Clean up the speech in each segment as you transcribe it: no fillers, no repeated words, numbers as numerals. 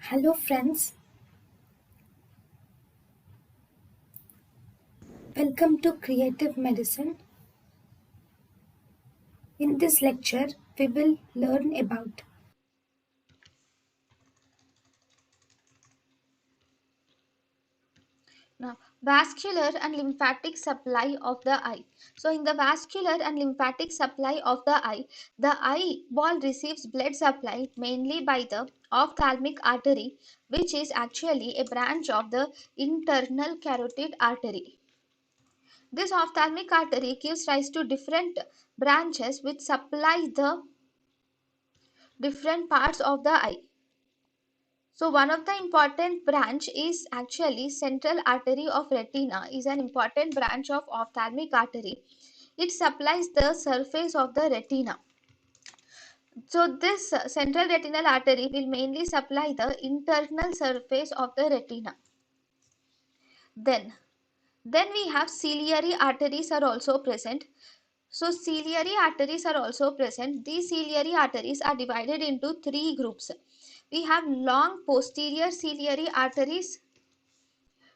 Hello friends, welcome to Creative Medicine. In this lecture, we will learn about Now, vascular and lymphatic supply of the eye. So, in the vascular and lymphatic supply of the eyeball receives blood supply mainly by the ophthalmic artery, which is actually a branch of the internal carotid artery. This ophthalmic artery gives rise to different branches which supply the different parts of the eye. So one of the important branch is actually central artery of retina is an important branch of ophthalmic artery. It supplies the surface of the retina. So this central retinal artery will mainly supply the internal surface of the retina. Then, then we have ciliary arteries are also present. So ciliary arteries are also present. These ciliary arteries are divided into three groups. We have long posterior ciliary arteries,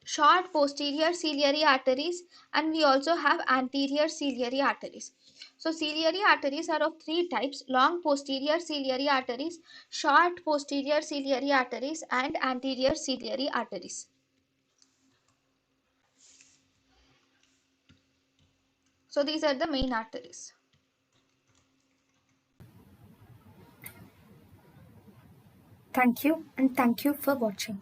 short posterior ciliary arteries, and we also have anterior ciliary arteries. So ciliary arteries are of three types: long posterior ciliary arteries, short posterior ciliary arteries, and anterior ciliary arteries. So these are the main arteries. thank you and thank you for watching.